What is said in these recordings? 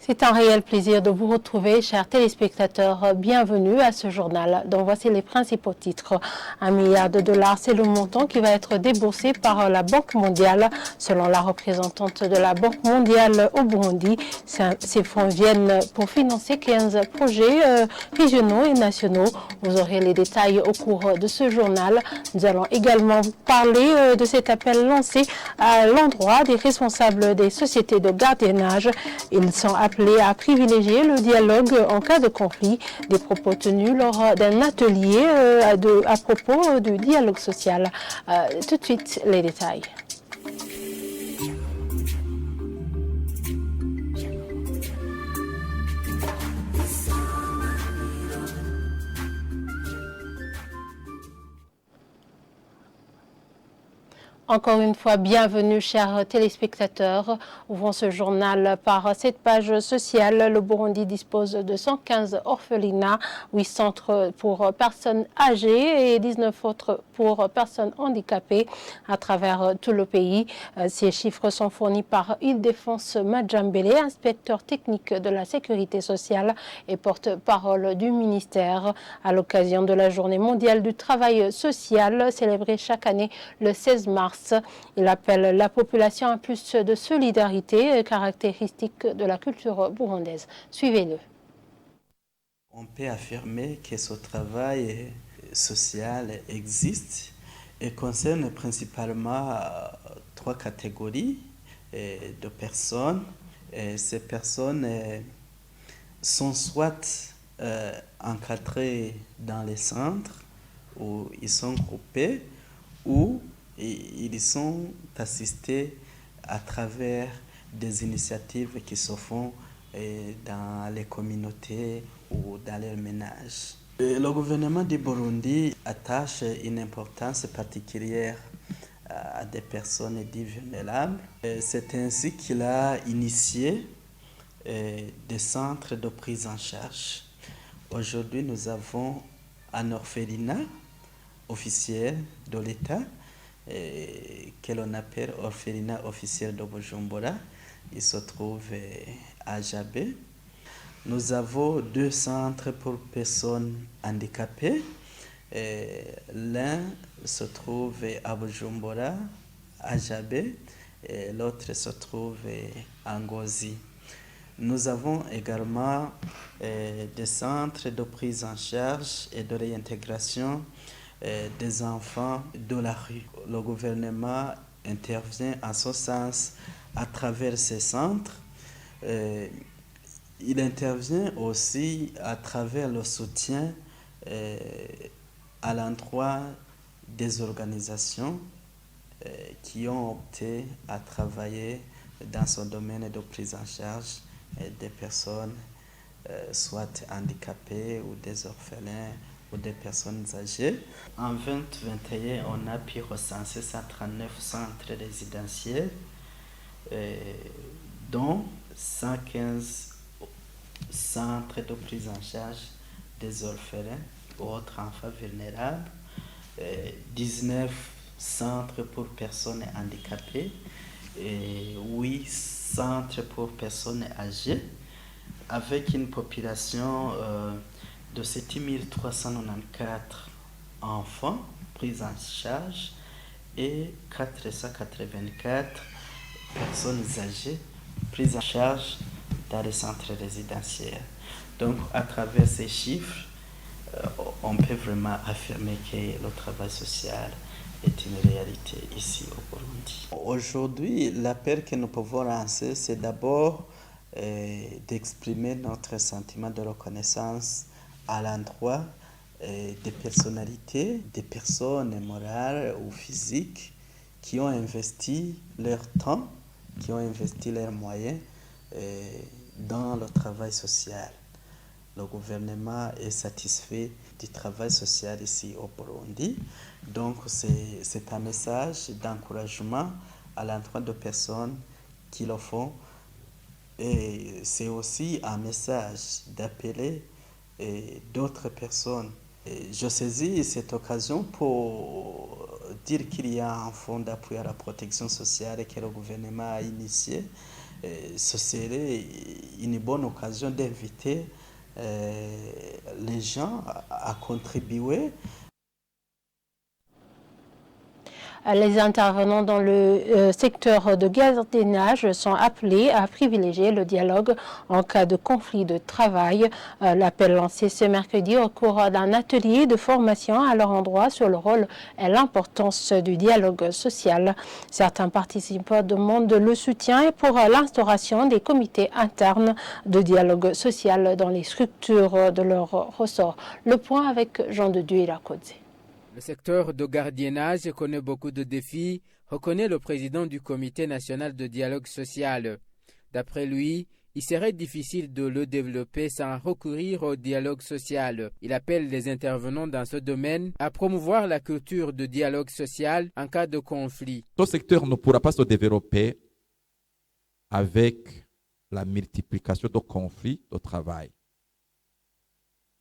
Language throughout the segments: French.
C'est un réel plaisir de vous retrouver, chers téléspectateurs. Bienvenue à ce journal dont voici les principaux titres. 1 milliard de dollars, c'est le montant qui va être déboursé par la Banque mondiale. Selon la représentante de la Banque mondiale au Burundi, ces fonds viennent pour financer 15 projets régionaux et nationaux. Vous aurez les détails au cours de ce journal. Nous allons également vous parler de cet appel lancé à l'endroit des responsables des sociétés de gardiennage. Ils sont appelés à privilégier le dialogue en cas de conflit, des propos tenus lors d'un atelier à propos du dialogue social. Tout de suite, les détails. Encore une fois, bienvenue, chers téléspectateurs. Ouvrons ce journal par cette page sociale. Le Burundi dispose de 115 orphelinats, 8 centres pour personnes âgées et 19 autres pour personnes handicapées à travers tout le pays. Ces chiffres sont fournis par Île-Défense Madjambélé, inspecteur technique de la sécurité sociale et porte-parole du ministère, à l'occasion de la Journée mondiale du travail social, célébrée chaque année le 16 mars. Il appelle la population à plus de solidarité, caractéristique de la culture burundaise. Suivez-le. On peut affirmer que ce travail social existe et concerne principalement 3 catégories de personnes. Ces personnes sont soit encadrées dans les centres où ils sont groupés ou ils sont assistés à travers des initiatives qui se font dans les communautés ou dans les ménages. Le gouvernement du Burundi attache une importance particulière à des personnes dites vulnérables. C'est ainsi qu'il a initié des centres de prise en charge. Aujourd'hui, nous avons un orphelinat officiel de l'État que l'on appelle orphelinat officiel de Bujumbura. Il se trouve à Jabé. Nous avons 2 centres pour personnes handicapées. L'un se trouve à Bujumbura, à Jabé, et l'autre se trouve à Ngozi. Nous avons également des centres de prise en charge et de réintégration des enfants de la rue. Le gouvernement intervient en ce sens à travers ces centres. Il intervient aussi à travers le soutien à l'endroit des organisations qui ont opté à travailler dans ce domaine de prise en charge des personnes soit handicapées ou des orphelins ou des personnes âgées. En 2021, on a pu recenser 139 centres résidentiels, dont 115 centres de prise en charge des orphelins ou autres enfants vulnérables, 19 centres pour personnes handicapées et 8 centres pour personnes âgées, avec une population de 7394 enfants pris en charge et 484 personnes âgées prises en charge dans les centres résidentiels. Donc, à travers ces chiffres, on peut vraiment affirmer que le travail social est une réalité ici au Burundi. Aujourd'hui, l'appel que nous pouvons lancer, c'est d'abord d'exprimer notre sentiment de reconnaissance à l'endroit des personnalités, des personnes morales ou physiques qui ont investi leur temps, qui ont investi leurs moyens dans le travail social. Le gouvernement est satisfait du travail social ici au Burundi. Donc c'est un message d'encouragement à l'endroit de personnes qui le font. Et c'est aussi un message d'appeler d'autres personnes. Et je saisis cette occasion pour dire qu'il y a un fonds d'appui à la protection sociale que le gouvernement a initié ce serait une bonne occasion d'inviter les gens à contribuer. Les intervenants dans le secteur de gardiennage sont appelés à privilégier le dialogue en cas de conflit de travail. L'appel lancé ce mercredi au cours d'un atelier de formation à leur endroit sur le rôle et l'importance du dialogue social. Certains participants demandent le soutien pour l'instauration des comités internes de dialogue social dans les structures de leur ressort. Le point avec Jean de Dieu et la Côte. Le secteur de gardiennage connaît beaucoup de défis, reconnaît le président du Comité national de dialogue social. D'après lui, il serait difficile de le développer sans recourir au dialogue social. Il appelle les intervenants dans ce domaine à promouvoir la culture de dialogue social en cas de conflit. Ce secteur ne pourra pas se développer avec la multiplication de conflits de travail.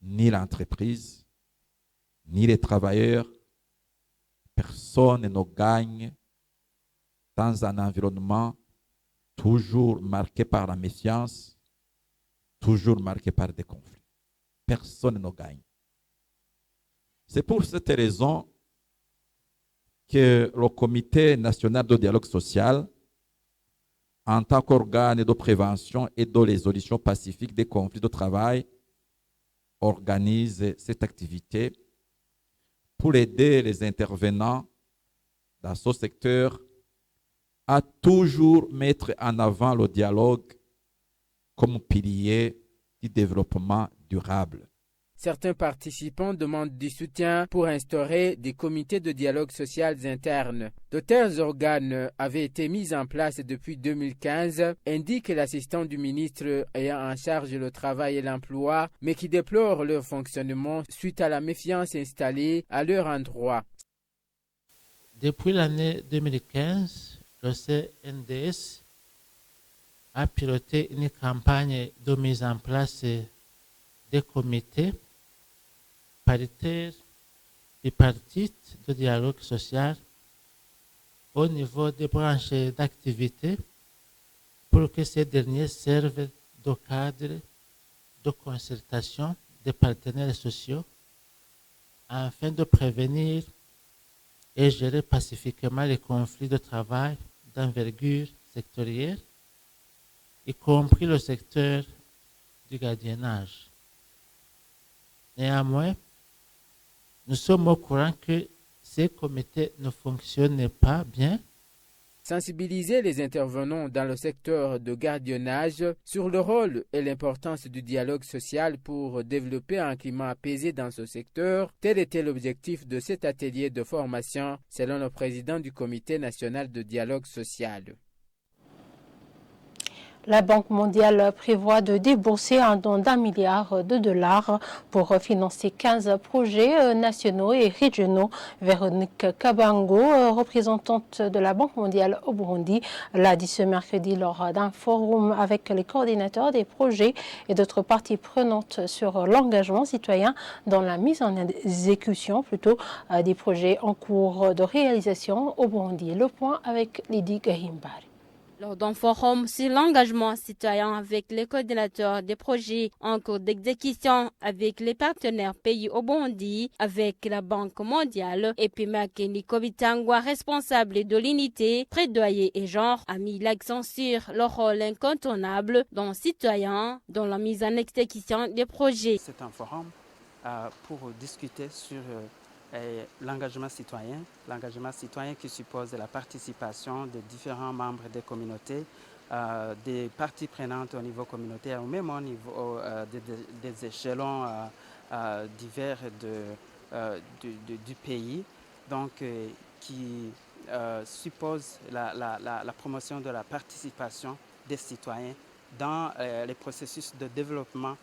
Ni l'entreprise, ni les travailleurs, personne ne gagne dans un environnement toujours marqué par la méfiance, toujours marqué par des conflits. Personne ne gagne. C'est pour cette raison que le Comité national de dialogue social, en tant qu'organe de prévention et de résolution pacifique des conflits de travail, organise cette activité pour aider les intervenants dans ce secteur à toujours mettre en avant le dialogue comme pilier du développement durable. Certains participants demandent du soutien pour instaurer des comités de dialogue social internes. De tels organes avaient été mis en place depuis 2015, indique l'assistant du ministre ayant en charge le travail et l'emploi, mais qui déplore leur fonctionnement suite à la méfiance installée à leur endroit. Depuis l'année 2015, le CNDS a piloté une campagne de mise en place des comités paritaires bipartites de dialogue social au niveau des branches d'activité pour que ces derniers servent de cadre de concertation des partenaires sociaux afin de prévenir et gérer pacifiquement les conflits de travail d'envergure sectorielle, y compris le secteur du gardiennage. Néanmoins, nous sommes au courant que ces comités ne fonctionnent pas bien. Sensibiliser les intervenants dans le secteur de gardiennage sur le rôle et l'importance du dialogue social pour développer un climat apaisé dans ce secteur, tel était l'objectif de cet atelier de formation, selon le président du Comité national de dialogue social. La Banque mondiale prévoit de débourser un don d'1 milliard de dollars pour financer 15 projets nationaux et régionaux. Véronique Kabango, représentante de la Banque mondiale au Burundi, l'a dit ce mercredi lors d'un forum avec les coordinateurs des projets et d'autres parties prenantes sur l'engagement citoyen dans la mise en exécution des projets en cours de réalisation au Burundi. Le point avec Lydie Gahimbari. Lors d'un forum sur l'engagement citoyen avec les coordinateurs des projets en cours d'exécution avec les partenaires pays au Burundi, avec la Banque mondiale, et puis Makeni Kobitangwa, responsable de l'unité plaidoyer et genre, a mis l'accent sur le rôle incontournable d'un citoyen dans la mise en exécution des projets. C'est un forum pour discuter sur l'engagement citoyen qui suppose la participation des différents membres des communautés, des parties prenantes au niveau communautaire, ou même au niveau des échelons divers du pays, donc qui suppose la promotion de la participation des citoyens dans les processus de développement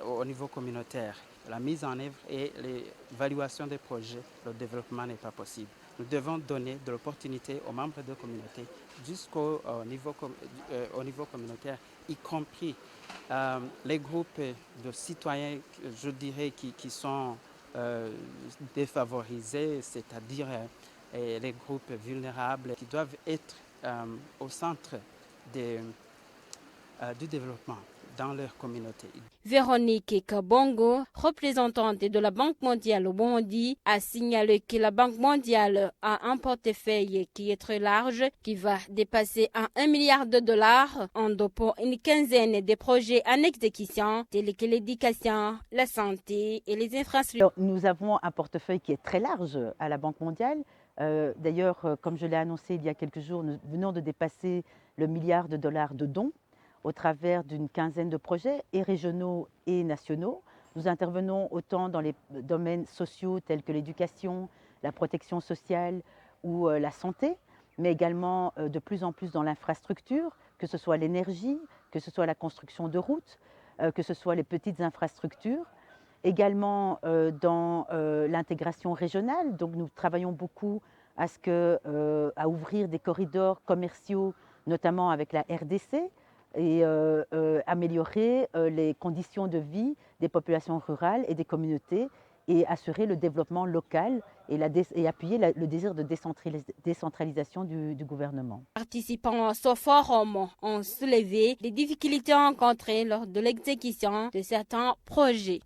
au niveau communautaire. La mise en œuvre et l'évaluation des projets, le développement n'est pas possible. Nous devons donner de l'opportunité aux membres de la communauté jusqu'au niveau communautaire, y compris les groupes de citoyens, je dirais, qui sont défavorisés, c'est-à-dire les groupes vulnérables qui doivent être au centre du développement dans leur communauté. Véronique Kabongo, représentante de la Banque mondiale au Burundi, a signalé que la Banque mondiale a un portefeuille qui est très large, qui va dépasser $1 milliard en dopant une quinzaine de projets en exécution, tels que l'éducation, la santé et les infrastructures. Nous avons un portefeuille qui est très large à la Banque mondiale. D'ailleurs, comme je l'ai annoncé il y a quelques jours, nous venons de dépasser le $1 milliard de dons au travers d'une quinzaine de projets, et régionaux et nationaux. Nous intervenons autant dans les domaines sociaux tels que l'éducation, la protection sociale ou la santé, mais également de plus en plus dans l'infrastructure, que ce soit l'énergie, que ce soit la construction de routes, que ce soit les petites infrastructures. Également dans l'intégration régionale, donc nous travaillons beaucoup à ouvrir des corridors commerciaux, notamment avec la RDC, et améliorer les conditions de vie des populations rurales et des communautés, et assurer le développement local et appuyer le désir de décentralisation du gouvernement. Les participants à ce forum ont soulevé les difficultés rencontrées lors de l'exécution de certains projets.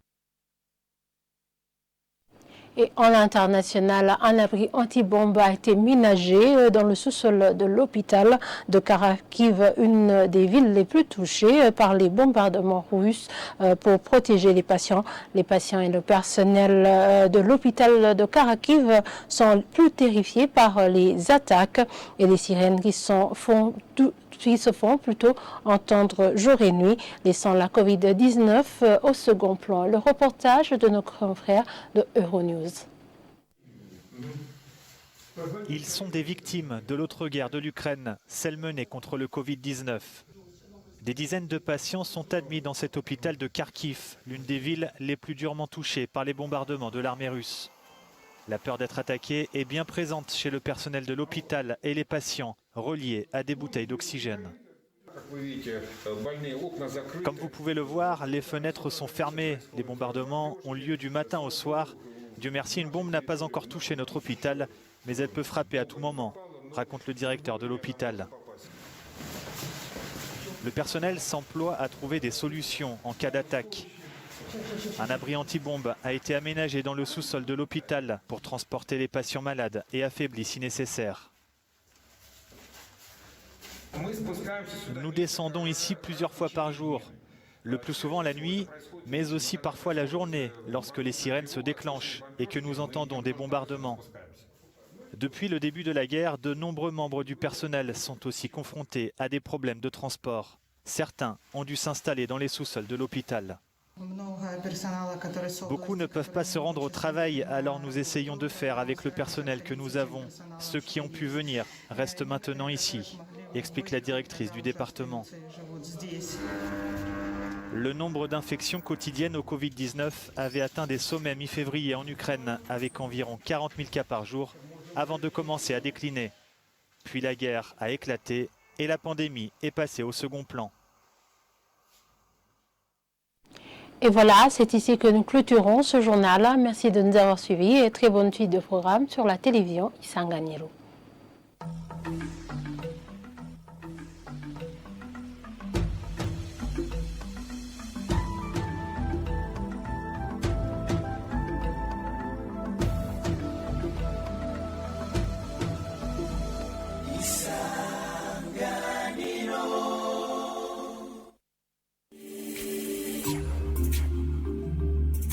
Et en international, un abri anti-bombe a été ménagé dans le sous-sol de l'hôpital de Kharkiv, une des villes les plus touchées par les bombardements russes, pour protéger les patients. Les patients et le personnel de l'hôpital de Kharkiv sont plus terrifiés par les attaques et les sirènes qui se font plutôt entendre jour et nuit, laissant la Covid-19 au second plan. Le reportage de nos confrères de Euronews. Ils sont des victimes de l'autre guerre de l'Ukraine, celle menée contre le Covid-19. Des dizaines de patients sont admis dans cet hôpital de Kharkiv, l'une des villes les plus durement touchées par les bombardements de l'armée russe. La peur d'être attaqué est bien présente chez le personnel de l'hôpital et les patients, reliés à des bouteilles d'oxygène. Comme vous pouvez le voir, les fenêtres sont fermées. Les bombardements ont lieu du matin au soir. Dieu merci, une bombe n'a pas encore touché notre hôpital, mais elle peut frapper à tout moment, raconte le directeur de l'hôpital. Le personnel s'emploie à trouver des solutions en cas d'attaque. Un abri anti-bombe a été aménagé dans le sous-sol de l'hôpital pour transporter les patients malades et affaiblis si nécessaire. Nous descendons ici plusieurs fois par jour, le plus souvent la nuit, mais aussi parfois la journée, lorsque les sirènes se déclenchent et que nous entendons des bombardements. Depuis le début de la guerre, de nombreux membres du personnel sont aussi confrontés à des problèmes de transport. Certains ont dû s'installer dans les sous-sols de l'hôpital. Beaucoup ne peuvent pas se rendre au travail, alors nous essayons de faire avec le personnel que nous avons. Ceux qui ont pu venir restent maintenant ici, explique la directrice du département. Le nombre d'infections quotidiennes au Covid-19 avait atteint des sommets mi-février en Ukraine, avec environ 40 000 cas par jour, avant de commencer à décliner. Puis la guerre a éclaté et la pandémie est passée au second plan. Et voilà, c'est ici que nous clôturons ce journal. Merci de nous avoir suivis et très bonne suite de programme sur la télévision Isanganiro. Isa